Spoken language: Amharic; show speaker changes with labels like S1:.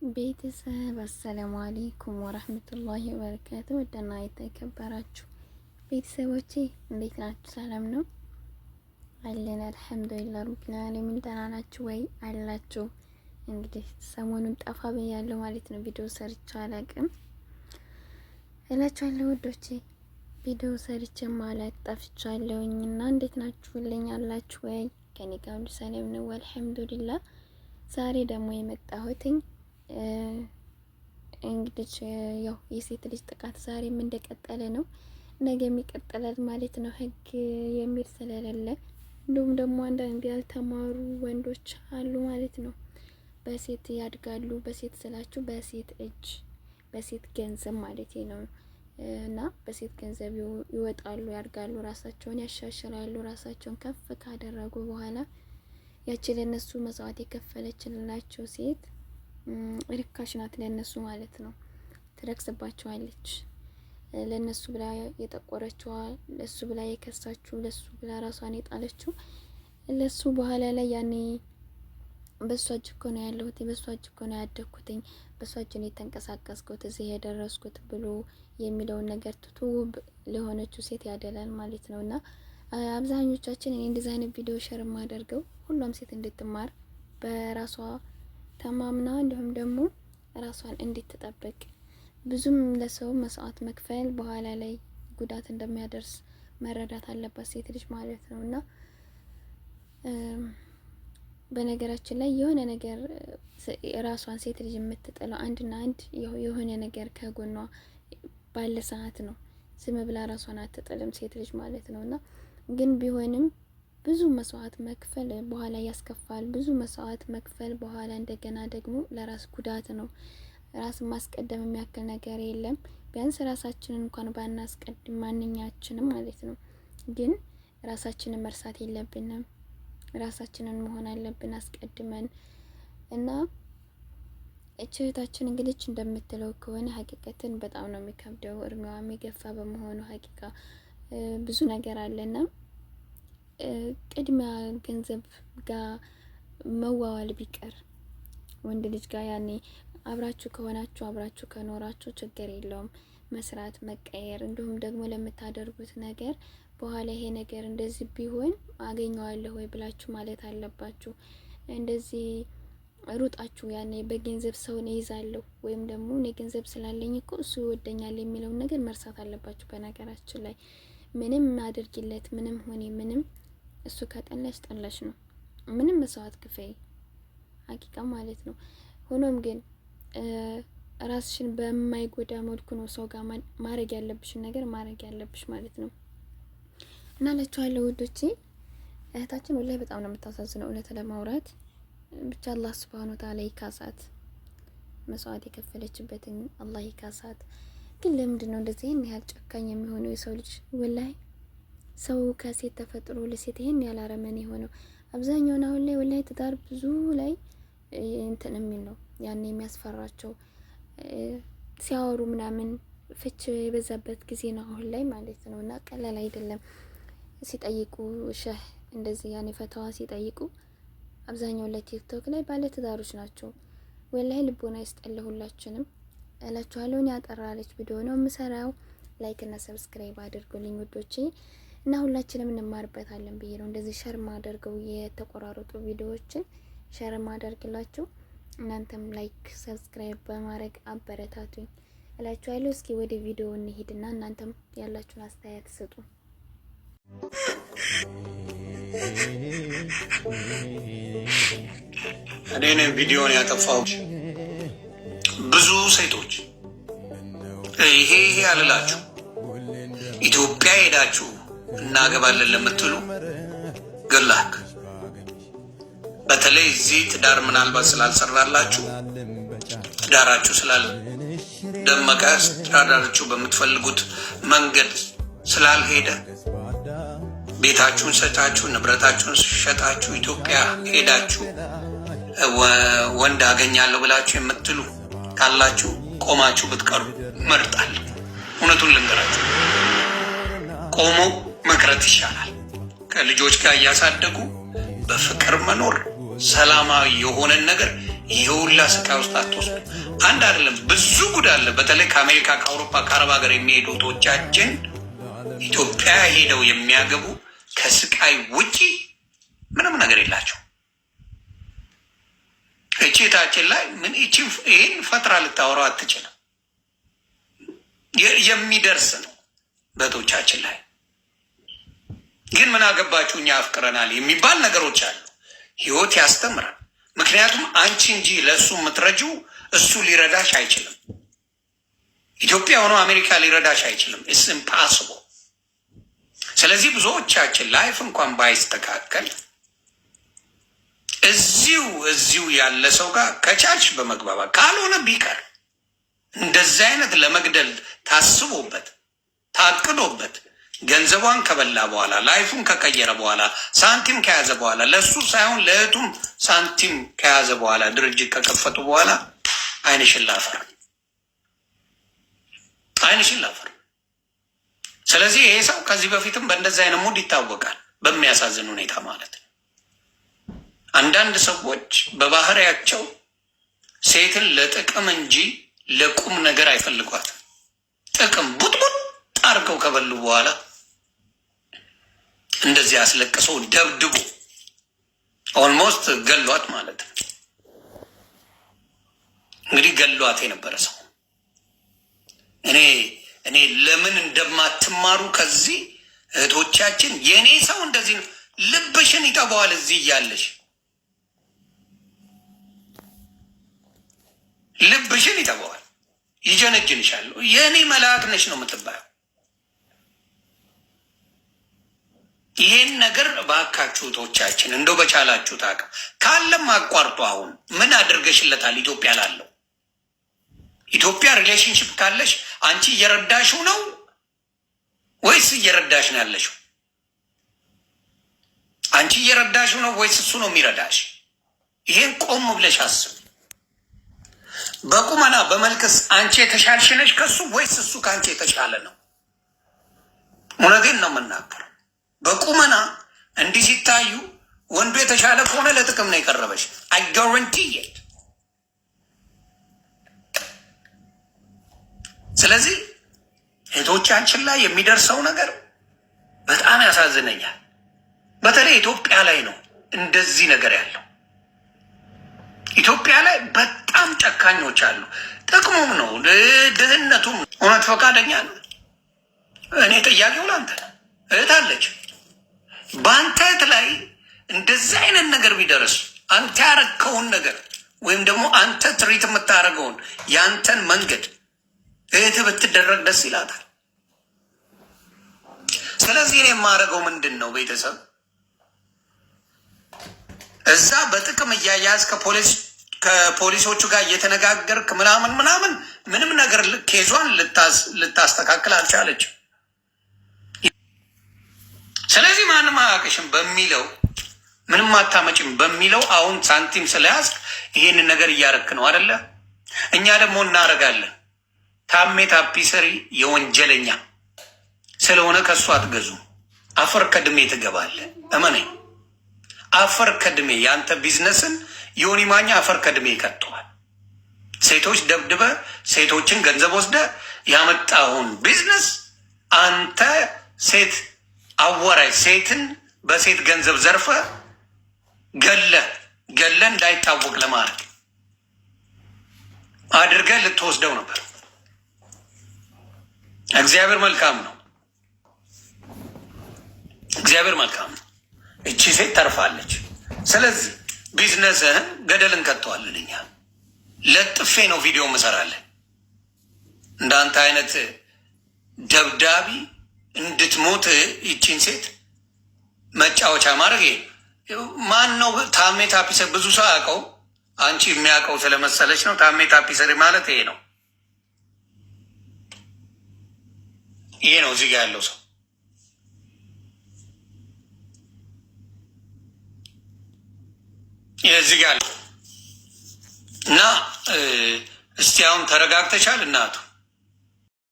S1: ቤተሰብ አሰላሙ አለይኩም ወራህመቱላሂ ወበረካቱ። ወደና የተከበራችሁ ቤተሰቦቼ እንዴት ናችሁ? ሰላም ነው አለን አልሐምዱሊላህ ረቢል ዓለሚን። ደህና ናችሁ ወይ አላችሁ? እንግዲህ ሰሞኑን ጠፋ ብያለሁ ማለት ነው። ቪዲዮ ሰርቼ አላቅም እላችኋለሁ ውዶቼ። ቪዲዮ ሰርቼ ማለት ጠፍቻለሁኝና እንዴት ናችሁልኝ አላችሁ ወይ? ከኔ ጋር ሁሉ ሰላም ነው አልሐምዱሊላህ። ዛሬ ደግሞ የመጣሁትኝ እንግዲህ ያው የሴት ልጅ ጥቃት ዛሬም እንደቀጠለ ነው፣ ነገም ይቀጥላል ማለት ነው። ህግ የሚል ስለሌለ እንዲሁም ደግሞ አንዳንድ ያልተማሩ ወንዶች አሉ ማለት ነው። በሴት ያድጋሉ። በሴት ስላችሁ በሴት እጅ በሴት ገንዘብ ማለት ነው። እና በሴት ገንዘብ ይወጣሉ፣ ያድጋሉ፣ ራሳቸውን ያሻሽላሉ። ራሳቸውን ከፍ ካደረጉ በኋላ ያቺ ለነሱ መስዋዕት የከፈለችላቸው ሴት ርካሽ ናት ለነሱ ማለት ነው። ትረክስባቸዋለች። ለነሱ ብላ የጠቆረችዋ፣ ለሱ ብላ የከሳችው፣ ለሱ ብላ ራሷን የጣለችው ለሱ በኋላ ላይ ያኔ በሷ እጅ እኮ ነው ያለሁት፣ በሷ እጅ እኮ ነው ያደግኩትኝ፣ በሷ እጅ ነው የተንቀሳቀስኩት፣ እዚህ የደረስኩት ብሎ የሚለውን ነገር ትቶ ለሆነችው ሴት ያደላል ማለት ነውና አብዛኞቻችን እኔ እንደዚህ አይነት ቪዲዮ ሼር ማደርገው ሁሉም ሴት እንድትማር በራሷ ተማምና እንዲሁም ደግሞ ራሷን እንድትጠብቅ ብዙም ለሰው መስዋዕት መክፈል በኋላ ላይ ጉዳት እንደሚያደርስ መረዳት አለባት ሴት ልጅ ማለት ነውና በነገራችን ላይ የሆነ ነገር ራሷን ሴት ልጅ የምትጥለው አንድና አንድ የሆነ ነገር ከጎኗ ባለ ሰዓት ነው። ዝም ብላ ራሷን አትጥልም ሴት ልጅ ማለት ነውና ግን ቢሆንም ብዙ መስዋዕት መክፈል በኋላ ያስከፋል። ብዙ መስዋዕት መክፈል በኋላ እንደገና ደግሞ ለራስ ጉዳት ነው። ራስ ማስቀደም የሚያክል ነገር የለም። ቢያንስ ራሳችንን እንኳን ባናስቀድም ማንኛችንም ማለት ነው። ግን ራሳችንን መርሳት የለብንም። ራሳችንን መሆን አለብን አስቀድመን እና እህታችን እንግዲህ እንደምትለው ከሆነ ሀቂቀትን በጣም ነው የሚከብደው። እርሜዋ የሚገፋ በመሆኑ ሀቂቃ ብዙ ነገር አለና ቅድሚያ ገንዘብ ጋር መዋዋል ቢቀር ወንድ ልጅ ጋር ያኔ አብራችሁ ከሆናችሁ አብራችሁ ከኖራችሁ ችግር የለውም። መስራት መቀየር፣ እንዲሁም ደግሞ ለምታደርጉት ነገር በኋላ ይሄ ነገር እንደዚህ ቢሆን አገኘዋለሁ ወይ ብላችሁ ማለት አለባችሁ። እንደዚህ ሩጣችሁ ያኔ በገንዘብ ሰውን ይዛለሁ ወይም ደግሞ እኔ ገንዘብ ስላለኝ እኮ እሱ ይወደኛል የሚለውን ነገር መርሳት አለባችሁ። በነገራችን ላይ ምንም አድርጊለት ምንም ሆኔ ምንም እሱ ከጠላሽ ጠላሽ ነው። ምንም መስዋዕት ክፈይ ሀቂቃ ማለት ነው። ሆኖም ግን ራስሽን በማይጎዳ መልኩ ነው ሰው ጋር ማድረግ ያለብሽን ነገር ማድረግ ያለብሽ ማለት ነው። እና ለቻለው ውዶቼ እህታችን ወላሂ በጣም ነው የምታሳዝነው እውነት ለማውራት ብቻ አላህ Subhanahu Wa Ta'ala ይካሳት። መስዋዕት የከፈለችበትን አላህ ይካሳት። ግን ለምንድን ነው እንደዚህ ይሄን ያህል ጨካኝ የሚሆነው የሰው ልጅ? ወላሂ ሰው ከሴት ተፈጥሮ ለሴት ይሄን ያህል አረመኔ የሆነው አብዛኛውን አሁን ላይ ወላሂ ትዳር ብዙ ላይ እንትን የሚል ነው ያኔ የሚያስፈራቸው ሲያወሩ ምናምን ፍች የበዛበት ጊዜ ነው አሁን ላይ ማለት ነው። እና ቀላል አይደለም። ሲጠይቁ ሸህ እንደዚህ ያኔ ፈታዋ ሲጠይቁ አብዛኛው ለቲክቶክ ላይ ባለ ትዳሮች ናቸው። ወላሂ ልቦና ይስጠልሁላችንም እላችኋለሁ። ያጠራለች ቪዲዮ ነው የምሰራው። ላይክ እና ሰብስክራይብ አድርጉልኝ ውዶቼ እና ሁላችንም እንማርበታለን ብዬ ነው እንደዚህ ሸር ማደርገው የተቆራረጡ ቪዲዮዎችን ሸር ማደርግላችሁ። እናንተም ላይክ ሰብስክራይብ በማድረግ አበረታቱኝ እላችኋለሁ። እስኪ ወደ ቪዲዮ እንሂድና እናንተም ያላችሁን አስተያየት ስጡ።
S2: እኔ ነኝ ቪዲዮን ያጠፋው። ብዙ ሴቶች ይሄ አልላችሁ ኢትዮጵያ ሄዳችሁ እናገባለን ለምትሉ ገላክ በተለይ እዚህ ትዳር ምናልባት ስላልሰራላችሁ ትዳራችሁ ስላልደመቀ ትዳራችሁ በምትፈልጉት መንገድ ስላልሄደ ቤታችሁን ሸጣችሁ ንብረታችሁን ሸጣችሁ ኢትዮጵያ ሄዳችሁ ወንድ አገኛለሁ ብላችሁ የምትሉ ካላችሁ ቆማችሁ ብትቀሩ መርጣለሁ። እውነቱን ልንገራችሁ፣ ቆሞ መቅረት ይሻላል። ከልጆች ጋር እያሳደጉ በፍቅር መኖር ሰላማዊ የሆነን ነገር ይሄ ሁላ ስቃይ ውስጥ አትወስዱ። አንድ አይደለም ብዙ ጉድ አለ። በተለይ ከአሜሪካ፣ ከአውሮፓ፣ ከአረብ ሀገር የሚሄዱ እህቶቻችን ኢትዮጵያ ሄደው የሚያገቡ ከስቃይ ውጪ ምንም ነገር የላቸው። እቺታችን ላይ ምን ይህን ፈጥራ ልታወራው አትችልም። የሚደርስ ነው በእህቶቻችን ላይ። ግን ምን አገባችሁ እኛ አፍቅረናል የሚባል ነገሮች አሉ። ህይወት ያስተምራል። ምክንያቱም አንቺ እንጂ ለእሱ የምትረጂው እሱ ሊረዳሽ አይችልም። ኢትዮጵያ ሆኖ አሜሪካ ሊረዳሽ አይችልም። ኢትስ ኢምፓስብል። ስለዚህ ብዙዎቻችን ላይፍ እንኳን ባይስተካከል እዚሁ ያለ ሰው ጋር ከቻልሽ በመግባባት ካልሆነ ቢቀር እንደዚህ አይነት ለመግደል ታስቦበት ታቅዶበት ገንዘቧን ከበላ በኋላ ላይፉን ከቀየረ በኋላ ሳንቲም ከያዘ በኋላ ለሱ ሳይሆን ለእህቱም ሳንቲም ከያዘ በኋላ ድርጅት ከከፈቱ በኋላ ዓይንሽን ላፈር፣ ዓይንሽን ላፈር። ስለዚህ ይሄ ሰው ከዚህ በፊትም በእንደዚህ አይነት ሙድ ይታወቃል። በሚያሳዝን ሁኔታ ማለት ነው። አንዳንድ ሰዎች በባህሪያቸው ሴትን ለጥቅም እንጂ ለቁም ነገር አይፈልጓትም። ጥቅም ቡጥቡጥ አድርገው ከበሉ በኋላ እንደዚህ አስለቅሰው ደብድቦ ኦልሞስት ገሏት ማለት ነው። እንግዲህ ገሏት የነበረ ሰው እኔ ለምን እንደማትማሩ ከዚህ እህቶቻችን፣ የእኔ ሰው እንደዚህ ነው። ልብሽን ይጠባዋል። እዚህ እያለሽ ልብሽን ይጠባዋል፣ ይጀነጅንሻል። የእኔ መልአክ ነሽ ነው የምትባየው። ይሄን ነገር ባካችሁ እህቶቻችን እንደው በቻላችሁት አቅም ካለም አቋርጦ። አሁን ምን አድርገሽለታል? ኢትዮጵያ ላለው ኢትዮጵያ ሪሌሽንሽፕ ካለሽ አንቺ እየረዳሽው ነው ወይስ እየረዳሽ ነው ያለሽው? አንቺ እየረዳሽው ነው ወይስ እሱ ነው የሚረዳሽ? ይሄን ቆም ብለሽ አስብ። በቁመና በመልክስ አንቺ የተሻልሽ ነሽ ከሱ ወይስ እሱ ከአንቺ የተሻለ ነው? እውነቴን ነው የምናገር። በቁመና እንዲህ ሲታዩ ወንዱ የተሻለ ከሆነ ለጥቅም ነው የቀረበሽ። አይ ጋራንቲ የት። ስለዚህ እህቶቻችን ላይ የሚደርሰው ነገር በጣም ያሳዝነኛል። በተለይ ኢትዮጵያ ላይ ነው እንደዚህ ነገር ያለው። ኢትዮጵያ ላይ በጣም ጨካኞች አሉ። ጥቅሙም ነው ድህነቱም። እውነት ፈቃደኛ ነው። እኔ ጥያቄው ለአንተ እህት አለች። በአንተ እህት ላይ እንደዚህ አይነት ነገር ቢደርስ አንተ ያረግከውን ነገር ወይም ደግሞ አንተ ትሪት የምታደርገውን የአንተን መንገድ እህት ብትደረግ ደስ ይላታል። ስለዚህ እኔ የማደርገው ምንድን ነው? ቤተሰብ እዛ በጥቅም እያያዝ ከፖሊሶቹ ጋር እየተነጋገርክ ምናምን ምንም ነገር ኬዟን ልታስተካክል አልቻለችም። ስለዚህ ማንም አያውቅሽም በሚለው ምንም አታመጭም በሚለው አሁን ሳንቲም ስለያዝክ ይህንን ነገር እያረክ ነው አደለ? እኛ ደግሞ እናደርጋለን። ታሜ ታፒሰሪ የወንጀለኛ ስለሆነ ከእሱ አትገዙ። አፈር ከድሜ ትገባለህ። እመነኝ፣ አፈር ከድሜ የአንተ ቢዝነስን ዮኒ ማኛ አፈር ከድሜ ይከተዋል። ሴቶች ደብድበ ሴቶችን ገንዘብ ወስደ ያመጣውን ቢዝነስ አንተ ሴት አወራይ ሴትን በሴት ገንዘብ ዘርፈ ገለ እንዳይታወቅ ለማድረግ አድርገህ ልትወስደው ነበር። እግዚአብሔር መልካም ነው። እግዚአብሔር መልካም ነው። እቺ ሴት ተርፋለች። ስለዚህ ቢዝነስህን ገደል እንከተዋለን። እኛ ለጥፌ ነው ቪዲዮ ምሰራለን። እንዳንተ አይነት ደብዳቢ እንድትሞት ይቺን ሴት መጫወቻ ማድረግ ማን ነው? ታሜ ታፒሰሪ ብዙ ሰው ያውቀው፣ አንቺ የሚያውቀው ስለመሰለች ነው። ታሜ ታፒሰሪ ማለት ይሄ ነው። ይሄ ነው እዚህ ጋ ያለው ሰው። እዚህ ጋ ያለው እና እስቲ አሁን ተረጋግተሻል እናቱ?